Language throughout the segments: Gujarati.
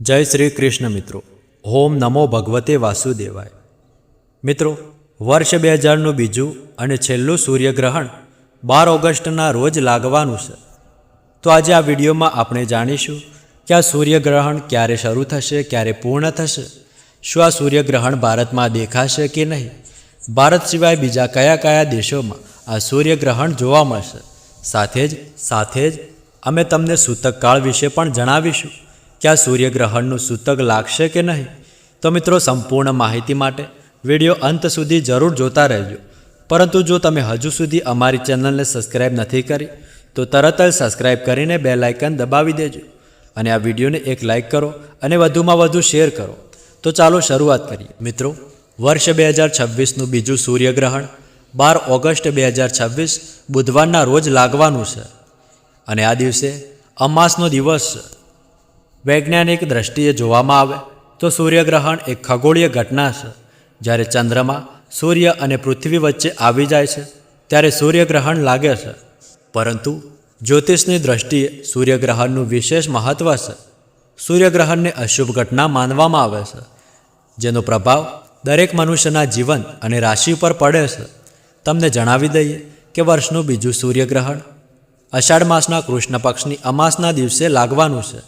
જય શ્રી કૃષ્ણ મિત્રો. ઓમ નમો ભગવતે વાસુદેવાય. મિત્રો, વર્ષ 2000નું બીજું અને છેલ્લું સૂર્યગ્રહણ 12 ઓગસ્ટના રોજ લાગવાનું છે. તો આજે આ વિડીયોમાં આપણે જાણીશું કે આ સૂર્યગ્રહણ ક્યારે શરૂ થશે, ક્યારે પૂર્ણ થશે, શું આ સૂર્યગ્રહણ ભારતમાં દેખાશે કે નહીં, ભારત સિવાય બીજા કયા કયા દેશોમાં આ સૂર્યગ્રહણ જોવા મળશે. સાથે જ અમે તમને સૂતકકાળ વિશે પણ જણાવીશું કે આ સૂર્યગ્રહણનું સૂતક લાગશે કે નહીં. તો મિત્રો, સંપૂર્ણ માહિતી માટે વિડીયો અંત સુધી જરૂર જોતા રહેજો. પરંતુ જો તમે હજુ સુધી અમારી ચેનલને સબસ્ક્રાઈબ નથી કરી તો તરત જ સબસ્ક્રાઈબ કરીને બેલ આઇકન દબાવી દેજો અને આ વિડીયોને એક લાઇક કરો અને વધુમાં વધુ શેર કરો. તો ચાલો શરૂઆત કરીએ. મિત્રો, વર્ષ 2026નું બીજું સૂર્યગ્રહણ 12 ઓગસ્ટ 2026 બુધવારના રોજ લાગવાનું છે અને આ દિવસે અમાસનો દિવસ છે. વૈજ્ઞાનિક દ્રષ્ટિએ જોવામાં આવે તો સૂર્યગ્રહણ એક ખગોળીય ઘટના છે. જ્યારે ચંદ્રમા, સૂર્ય અને પૃથ્વી વચ્ચે આવી જાય છે ત્યારે સૂર્યગ્રહણ લાગે છે. પરંતુ જ્યોતિષની દ્રષ્ટિએ સૂર્યગ્રહણનું વિશેષ મહત્ત્વ છે. સૂર્યગ્રહણને અશુભ ઘટના માનવામાં આવે છે, જેનો પ્રભાવ દરેક મનુષ્યના જીવન અને રાશિ પર પડે છે. તમને જણાવી દઈએ કે વર્ષનું બીજું સૂર્યગ્રહણ અષાઢ માસના કૃષ્ણ પક્ષની અમાસના દિવસે લાગવાનું છે.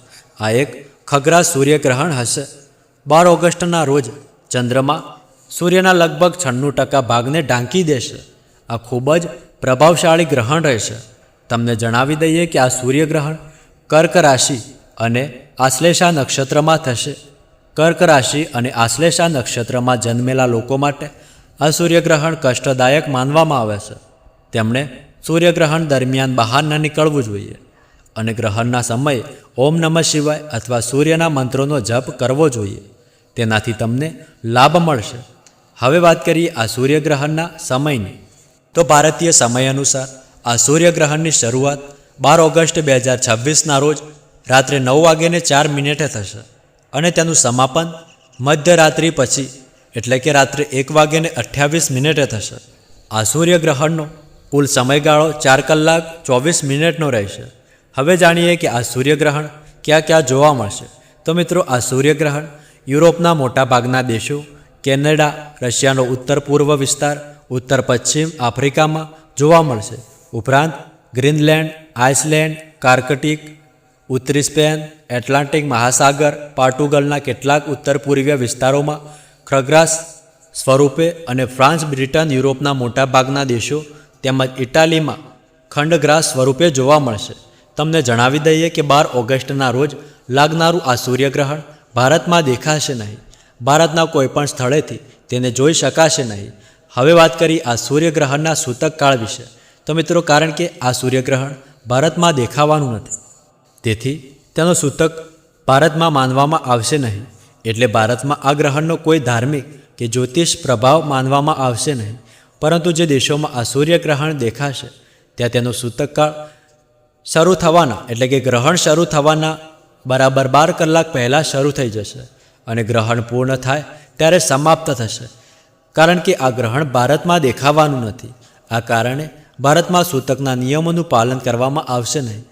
આ એક ખગ્રાસ સૂર્યગ્રહણ હશે. 12 ઓગસ્ટના રોજ ચંદ્રમા સૂર્યના લગભગ 96% ભાગને ઢાંકી દેશે. આ ખૂબ જ પ્રભાવશાળી ગ્રહણ રહેશે. તમને જણાવી દઈએ કે આ સૂર્યગ્રહણ કર્ક રાશિ અને આશ્લેષા નક્ષત્રમાં થશે. કર્ક રાશિ અને આશ્લેષા નક્ષત્રમાં જન્મેલા લોકો માટે આ સૂર્યગ્રહણ કષ્ટદાયક માનવામાં આવે છે. તેમણે સૂર્યગ્રહણ દરમિયાન બહાર ન નીકળવું જોઈએ અને ગ્રહણના સમયે ઓમ નમઃ શિવાય અથવા સૂર્યના મંત્રોનો જપ કરવો જોઈએ. તેનાથી તમને લાભ મળશે. હવે વાત કરીએ આ સૂર્યગ્રહણના સમયની. તો ભારતીય સમય અનુસાર આ સૂર્યગ્રહણની શરૂઆત 12 ઓગસ્ટ 2026ના રોજ રાત્રે 9:04 થશે અને તેનું સમાપન મધ્યરાત્રિ પછી એટલે કે રાત્રે 1:28 થશે. આ સૂર્યગ્રહણનો કુલ સમયગાળો 4 કલાક 24 મિનિટનો રહેશે. હવે જાણીએ કે આ સૂર્યગ્રહણ ક્યાં ક્યાં જોવા મળશે. તો મિત્રો, આ સૂર્યગ્રહણ યુરોપના મોટાભાગના દેશો, કેનેડા, રશિયાનો ઉત્તર પૂર્વ વિસ્તાર, ઉત્તર પશ્ચિમ આફ્રિકામાં જોવા મળશે. ઉપરાંત ગ્રીનલેન્ડ, આઇસલેન્ડ, કાર્કટિક, ઉત્તરી સ્પેન, એટલાન્ટિક મહાસાગર, પોર્ટુગલના કેટલાક ઉત્તર પૂર્વીય વિસ્તારોમાં ખગ્રાસ સ્વરૂપે અને ફ્રાન્સ, બ્રિટન, યુરોપના મોટાભાગના દેશો તેમજ ઇટાલીમાં ખંડગ્રાસ સ્વરૂપે જોવા મળશે. તમને જણાવી દઈએ કે 12 ઓગસ્ટના રોજ લાગનારું આ સૂર્યગ્રહણ ભારતમાં દેખાશે નહીં. ભારતના કોઈપણ સ્થળેથી તેને જોઈ શકાશે નહીં. હવે વાત કરી આ સૂર્યગ્રહણના સૂતક કાળ વિશે. તો મિત્રો, કારણ કે આ સૂર્યગ્રહણ ભારતમાં દેખાવાનું નથી, તેથી તેનો સૂતક ભારતમાં માનવામાં આવશે નહીં. એટલે ભારતમાં આ ગ્રહણનો કોઈ ધાર્મિક કે જ્યોતિષ પ્રભાવ માનવામાં આવશે નહીં. પરંતુ જે દેશોમાં આ સૂર્યગ્રહણ દેખાશે ત્યાં તેનો સૂતક કાળ શરૂ થવાના એટલે કે ગ્રહણ શરૂ થવાના બરાબર 12 કલાક પહેલાં શરૂ થઈ જશે અને ગ્રહણ પૂર્ણ થાય ત્યારે સમાપ્ત થશે. કારણ કે આ ગ્રહણ ભારતમાં દેખાવાનું નથી. આ કારણે ભારતમાં સૂતકના નિયમોનું પાલન કરવામાં આવશે નહીં.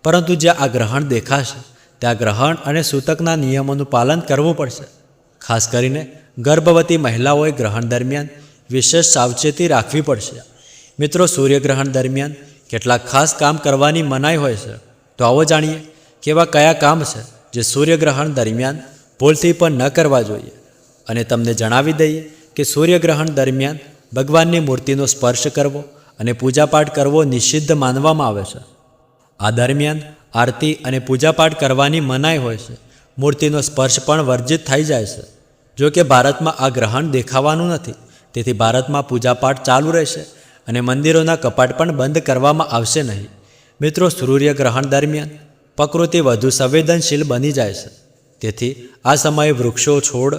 પરંતુ જ્યાં આ ગ્રહણ દેખાશે ત્યાં ગ્રહણ અને સૂતકના નિયમોનું પાલન કરવું પડશે. ખાસ કરીને ગર્ભવતી મહિલાઓએ ગ્રહણ દરમિયાન વિશેષ સાવચેતી રાખવી પડશે. મિત્રો, સૂર્યગ્રહણ દરમિયાન કેટલાક ખાસ કામ કરવાની મનાઈ હોય છે. તો આવો જાણીએ કેવા કયા કામ છે જે સૂર્યગ્રહણ દરમિયાન ભૂલથી પણ ન કરવા જોઈએ. અને તમને જણાવી દઈએ કે સૂર્યગ્રહણ દરમિયાન ભગવાનની મૂર્તિનો સ્પર્શ કરવો અને પૂજાપાઠ કરવો નિષિદ્ધ માનવામાં આવે છે. આ દરમિયાન આરતી અને પૂજાપાઠ કરવાની મનાઈ હોય છે. મૂર્તિનો સ્પર્શ પણ વર્જિત થઈ જાય છે. જો કે ભારતમાં આ ગ્રહણ દેખાવાનું નથી, તેથી ભારતમાં પૂજાપાઠ ચાલુ રહેશે અને મંદિરોના કપાટ પણ બંધ કરવામાં આવશે નહીં. મિત્રો, સૂર્યગ્રહણ દરમિયાન પ્રકૃતિ વધુ સંવેદનશીલ બની જાય છે. તેથી આ સમયે વૃક્ષો, છોડ,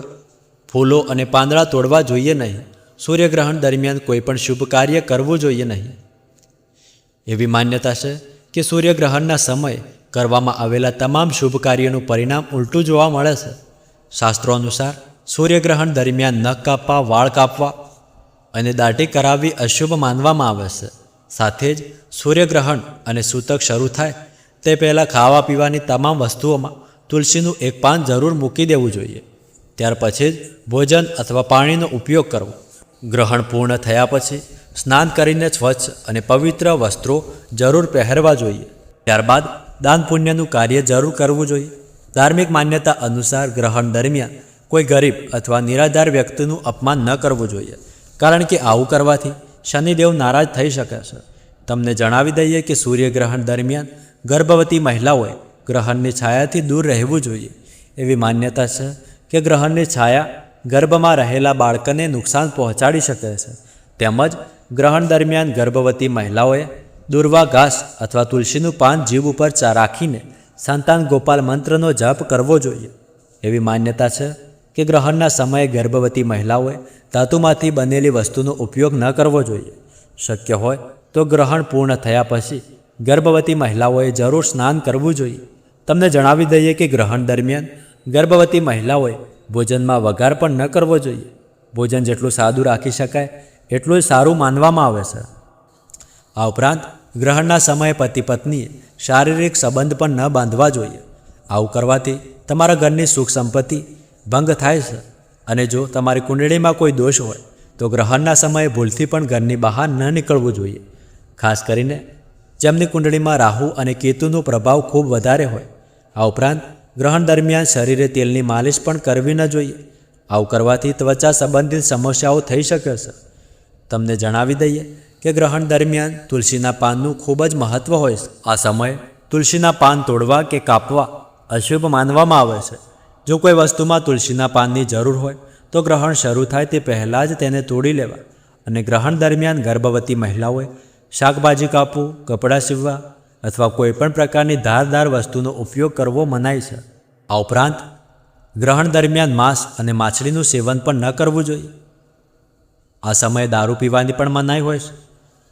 ફૂલો અને પાંદડા તોડવા જોઈએ નહીં. સૂર્યગ્રહણ દરમિયાન કોઈ પણ શુભ કાર્ય કરવું જોઈએ નહીં. એવી માન્યતા છે કે સૂર્યગ્રહણના સમયે કરવામાં આવેલા તમામ શુભ કાર્યનું પરિણામ ઉલટું જોવા મળે છે. શાસ્ત્રો અનુસાર સૂર્યગ્રહણ દરમિયાન નખ કાપવા, વાળ કાપવા અને દાઢી કરાવવી અશુભ માનવામાં આવે છે. સાથે જ સૂર્યગ્રહણ અને સૂતક શરૂ થાય તે પહેલાં ખાવા પીવાની તમામ વસ્તુઓમાં તુલસીનું એક પાન જરૂર મૂકી દેવું જોઈએ. ત્યાર પછી જ ભોજન અથવા પાણીનો ઉપયોગ કરવો. ગ્રહણ પૂર્ણ થયા પછી સ્નાન કરીને સ્વચ્છ અને પવિત્ર વસ્ત્રો જરૂર પહેરવા જોઈએ. ત્યારબાદ દાન પુણ્યનું કાર્ય જરૂર કરવું જોઈએ. ધાર્મિક માન્યતા અનુસાર ગ્રહણ દરમિયાન કોઈ ગરીબ અથવા નિરાધાર વ્યક્તિનું અપમાન ન કરવું જોઈએ, કારણ કે આવું કરવાથી શનિદેવ નારાજ થઈ શકે છે. તમને જણાવી દઈએ કે સૂર્યગ્રહણ દરમિયાન ગર્ભવતી મહિલાઓએ ગ્રહણની છાયાથી દૂર રહેવું જોઈએ. એવી માન્યતા છે કે ગ્રહણની છાયા ગર્ભમાં રહેલા બાળકને નુકસાન પહોંચાડી શકે છે. તેમજ ગ્રહણ દરમિયાન ગર્ભવતી મહિલાઓએ દુર્વા ઘાસ અથવા તુલસીનું પાન જીભ ઉપર રાખીને સંતાન ગોપાલ મંત્રનો જપ કરવો જોઈએ. એવી માન્યતા છે કે ગ્રહણના સમયે ગર્ભવતી મહિલાઓએ ધાતુમાંથી બનેલી વસ્તુનો ઉપયોગ ન કરવો જોઈએ. શક્ય હોય તો ગ્રહણ પૂર્ણ થયા પછી ગર્ભવતી મહિલાઓએ જરૂર સ્નાન કરવું જોઈએ. તમને જણાવી દઈએ કે ગ્રહણ દરમિયાન ગર્ભવતી મહિલાઓએ ભોજનમાં વઘાર પણ ન કરવો જોઈએ. ભોજન જેટલું સાદું રાખી શકાય એટલું જ સારું માનવામાં આવે છે. આ ઉપરાંત ગ્રહણના સમયે પતિ પત્નીએ શારીરિક સંબંધ પણ ન બાંધવા જોઈએ. આવું કરવાથી તમારા ઘરની સુખ સંપત્તિ ભંગ થાય છે. અને જો તમારી કુંડળીમાં કોઈ દોષ હોય તો ગ્રહણના સમયે ભૂલથી પણ ઘરની બહાર ન નીકળવું જોઈએ. ખાસ કરીને જેમની કુંડળીમાં રાહુ અને કેતુનો પ્રભાવ ખૂબ વધારે હોય. આ ઉપરાંત ગ્રહણ દરમિયાન શરીરે તેલની માલિશ પણ કરવી ન જોઈએ. આવું કરવાથી ત્વચા સંબંધિત સમસ્યાઓ થઈ શકે છે. તમને જણાવી દઈએ કે ગ્રહણ દરમિયાન તુલસીના પાનનું ખૂબ જ મહત્ત્વ હોય છે. આ સમયે તુલસીના પાન તોડવા કે કાપવા અશુભ માનવામાં આવે છે. જો કોઈ વસ્તુમાં તુલસીના પાનની જરૂર હોય તો ગ્રહણ શરૂ થાય તે પહેલાં જ તેને તોડી લેવા. અને ગ્રહણ દરમિયાન ગર્ભવતી મહિલાઓએ શાકભાજી કાપવું, કપડાં સીવવા અથવા કોઈપણ પ્રકારની ધારદાર વસ્તુનો ઉપયોગ કરવો મનાય છે. આ ઉપરાંત ગ્રહણ દરમિયાન માંસ અને માછલીનું સેવન પણ ન કરવું જોઈએ. આ સમયે દારૂ પીવાની પણ મનાઈ હોય છે.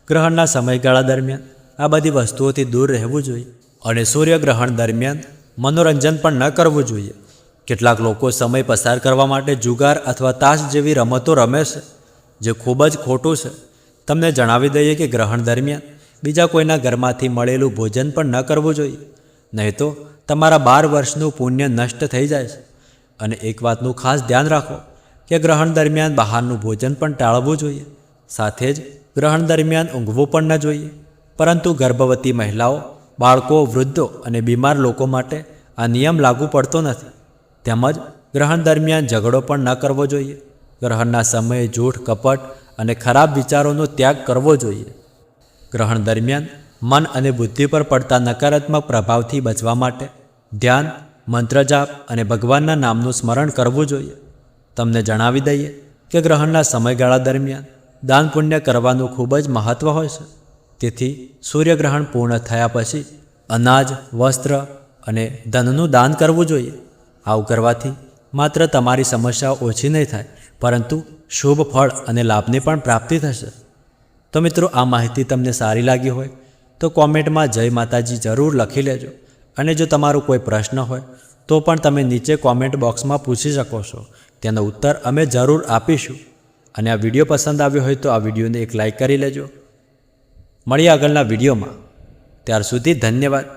ગ્રહણના સમયગાળા દરમિયાન આ બધી વસ્તુઓથી દૂર રહેવું જોઈએ. અને સૂર્યગ્રહણ દરમિયાન મનોરંજન પણ ન કરવું જોઈએ. કેટલાક લોકો સમય પસાર કરવા માટે જુગાર અથવા તાશ જેવી રમતો રમે છે, જે ખૂબ જ ખોટું છે. તમને જણાવી દઈએ કે ગ્રહણ દરમિયાન બીજા કોઈના ઘરમાંથી મળેલું ભોજન પણ ન કરવું જોઈએ. નહીં તો તમારા 12 વર્ષનું પુણ્ય નષ્ટ થઈ જાય છે. અને એક વાતનું ખાસ ધ્યાન રાખો કે ગ્રહણ દરમિયાન બહારનું ભોજન પણ ટાળવું જોઈએ. સાથે જ ગ્રહણ દરમિયાન ઊંઘવું પણ ન જોઈએ. પરંતુ ગર્ભવતી મહિલાઓ, બાળકો, વૃદ્ધો અને બીમાર લોકો માટે આ નિયમ લાગુ પડતો નથી. તેમજ ગ્રહણ દરમિયાન ઝઘડો પણ ન કરવો જોઈએ. ગ્રહણના સમયે જૂઠ, કપટ અને ખરાબ વિચારોનો ત્યાગ કરવો જોઈએ. ગ્રહણ દરમિયાન મન અને બુદ્ધિ પર પડતા નકારાત્મક પ્રભાવથી બચવા માટે ધ્યાન, મંત્રજાપ અને ભગવાનના નામનું સ્મરણ કરવું જોઈએ. તમને જણાવી દઈએ કે ગ્રહણના સમયગાળા દરમિયાન દાન પુણ્ય કરવાનું ખૂબ જ મહત્ત્વ હોય છે. તેથી સૂર્યગ્રહણ પૂર્ણ થયા પછી અનાજ, વસ્ત્ર અને ધનનું દાન કરવું જોઈએ. આવું કરવાથી માત્ર તમારી સમસ્યાઓ ઓછી નહીં થાય, પરંતુ શુભ ફળ અને લાભની પણ પ્રાપ્તિ થશે. તો મિત્રો, આ માહિતી તમને સારી લાગી હોય તો કોમેન્ટમાં જય માતાજી જરૂર લખી લેજો. અને જો તમારો કોઈ પ્રશ્ન હોય તો પણ તમે નીચે કોમેન્ટ બોક્સમાં પૂછી શકો છો. તેનો ઉત્તર અમે જરૂર આપીશું. અને આ વિડીયો પસંદ આવ્યો હોય તો આ વિડીયોને એક લાઈક કરી લેજો. મળીએ આગળના વિડીયોમાં. ત્યાર સુધી ધન્યવાદ.